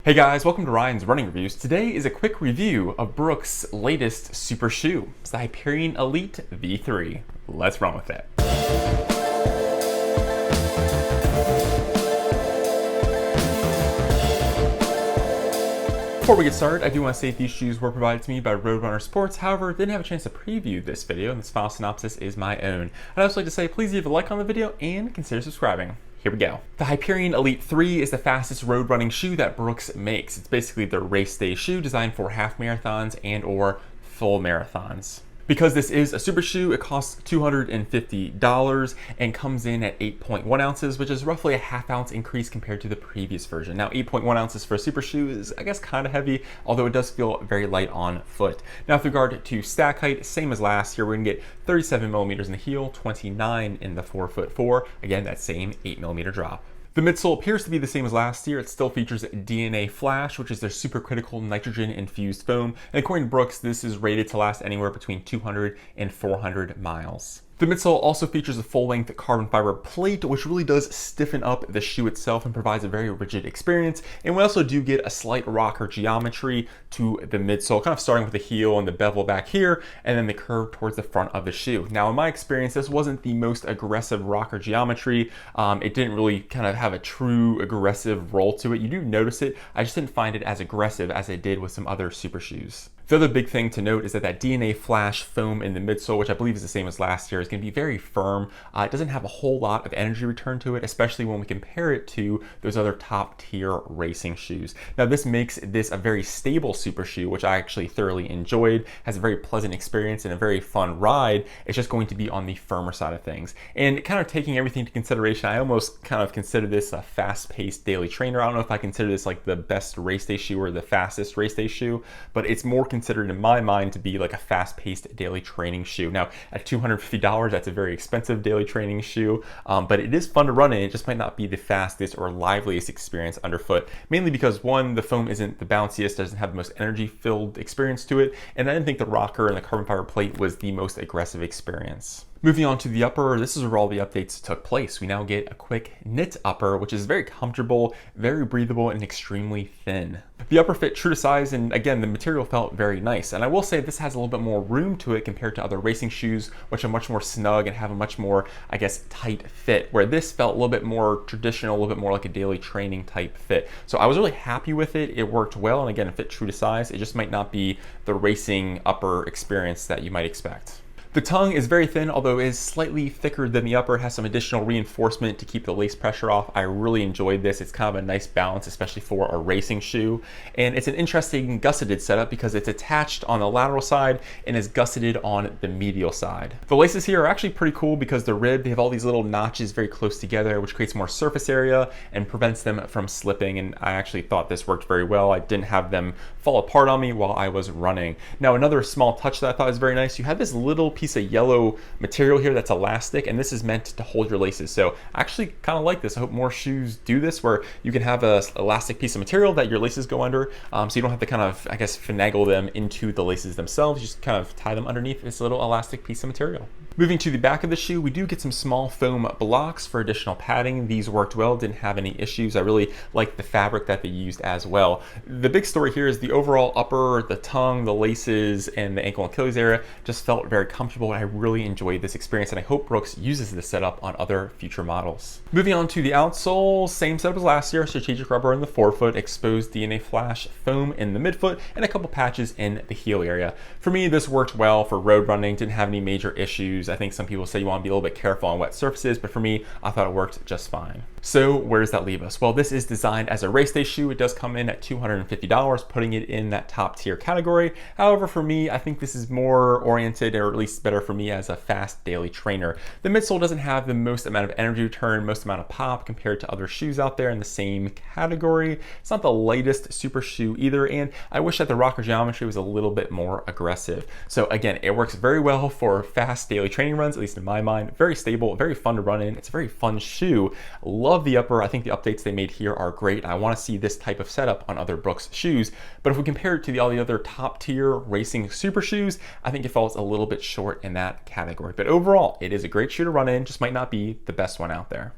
Hey guys, welcome to Ryan's Running Reviews. Today is a quick review of Brooks' latest super shoe. It's the Hyperion Elite V3. Let's run with it. Before we get started, I do want to say these shoes were provided to me by Roadrunner Sports. However, didn't have a chance to preview this video, and this file synopsis is my own. I'd also like to say please leave a like on the video and consider subscribing. Here we go. The Hyperion Elite 3 is the fastest road running shoe that Brooks makes. It's basically their race day shoe designed for half marathons and or full marathons. Because this is a super shoe, it costs $250 and comes in at 8.1 ounces, which is roughly a half ounce increase compared to the previous version. Now, 8.1 ounces for a super shoe is, I guess, kind of heavy, although it does feel very light on foot. Now, with regard to stack height, same as last year, we're gonna get 37 millimeters in the heel, 29 in the 4'4". Again, that same 8 millimeter drop. The midsole appears to be the same as last year. It still features DNA Flash, which is their supercritical nitrogen-infused foam. And according to Brooks, this is rated to last anywhere between 200 and 400 miles. The midsole also features a full-length carbon fiber plate, which really does stiffen up the shoe itself and provides a very rigid experience. And we also do get a slight rocker geometry to the midsole, kind of starting with the heel and the bevel back here, and then the curve towards the front of the shoe. Now, in my experience, this wasn't the most aggressive rocker geometry. It didn't really kind of have a true aggressive roll to it. You do notice it. I just didn't find it as aggressive as I did with some other super shoes. The other big thing to note is that DNA Flash foam in the midsole, which I believe is the same as last year, is going to be very firm. It doesn't have a whole lot of energy return to it, especially when we compare it to those other top tier racing shoes. Now, this makes this a very stable super shoe, which I actually thoroughly enjoyed, has a very pleasant experience and a very fun ride. It's just going to be on the firmer side of things. And kind of taking everything into consideration, I almost kind of consider this a fast-paced daily trainer. I don't know if I consider this like the best race day shoe or the fastest race day shoe, but it's more considered in my mind to be like a fast-paced daily training shoe. Now, at $250, that's a very expensive daily training shoe, but it is fun to run in. It just might not be the fastest or liveliest experience underfoot, mainly because one, the foam isn't the bounciest, doesn't have the most energy-filled experience to it, and I didn't think the rocker and the carbon fiber plate was the most aggressive experience. Moving on to the upper, this is where all the updates took place. We now get a quick knit upper, which is very comfortable, very breathable, and extremely thin. The upper fit true to size, and again, the material felt very nice. And I will say this has a little bit more room to it compared to other racing shoes, which are much more snug and have a much more, I guess, tight fit, where this felt a little bit more traditional, a little bit more like a daily training type fit. So I was really happy with it. It worked well, and again, it fit true to size. It just might not be the racing upper experience that you might expect. The tongue is very thin, although it is slightly thicker than the upper. It has some additional reinforcement to keep the lace pressure off. I really enjoyed this. It's kind of a nice balance, especially for a racing shoe. And it's an interesting gusseted setup because it's attached on the lateral side and is gusseted on the medial side. The laces here are actually pretty cool because they're ribbed. They have all these little notches very close together, which creates more surface area and prevents them from slipping. And I actually thought this worked very well. I didn't have them fall apart on me while I was running. Now, another small touch that I thought was very nice, you have this little piece of yellow material here that's elastic, and this is meant to hold your laces. So I actually kind of like this. I hope more shoes do this, where you can have a elastic piece of material that your laces go under, so you don't have to kind of, I guess, finagle them into the laces themselves. You just kind of tie them underneath this little elastic piece of material. Moving to the back of the shoe, we do get some small foam blocks for additional padding. These worked well, didn't have any issues. I really liked the fabric that they used as well. The big story here is the overall upper, the tongue, the laces, and the ankle and Achilles area just felt very comfortable, and I really enjoyed this experience, and I hope Brooks uses this setup on other future models. Moving on to the outsole, same setup as last year, strategic rubber in the forefoot, exposed DNA Flash foam in the midfoot, and a couple patches in the heel area. For me, this worked well for road running, didn't have any major issues. I think some people say you want to be a little bit careful on wet surfaces, but for me, I thought it worked just fine. So where does that leave us? Well, this is designed as a race day shoe. It does come in at $250, putting it in that top tier category. However, for me, I think this is more oriented, or at least better for me, as a fast daily trainer. The midsole doesn't have the most amount of energy return, most amount of pop compared to other shoes out there in the same category. It's not the lightest super shoe either, and I wish that the rocker geometry was a little bit more aggressive. So again, it works very well for fast daily training runs, at least in my mind. Very stable, very fun to run in. It's a very fun shoe. Love the upper. I think the updates they made here are great. I want to see this type of setup on other Brooks shoes, but if we compare it to all the other top tier racing super shoes, I think it falls a little bit short in that category. But overall, it is a great shoe to run in, just might not be the best one out there.